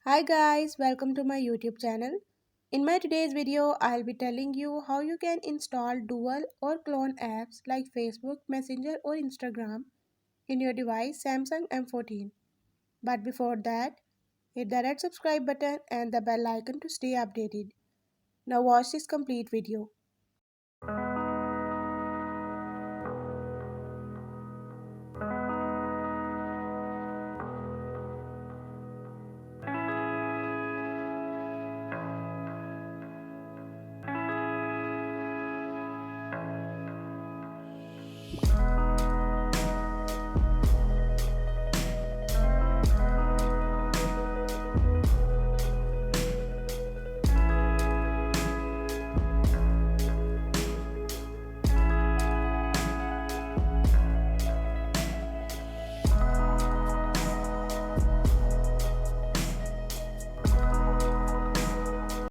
Hi guys, welcome to my YouTube channel. In my today's video, I'll be telling you how you can install dual or clone apps like Facebook, Messenger or Instagram in your device Samsung M14. But before that, hit the red subscribe button and the bell icon to stay updated. Now watch this complete video.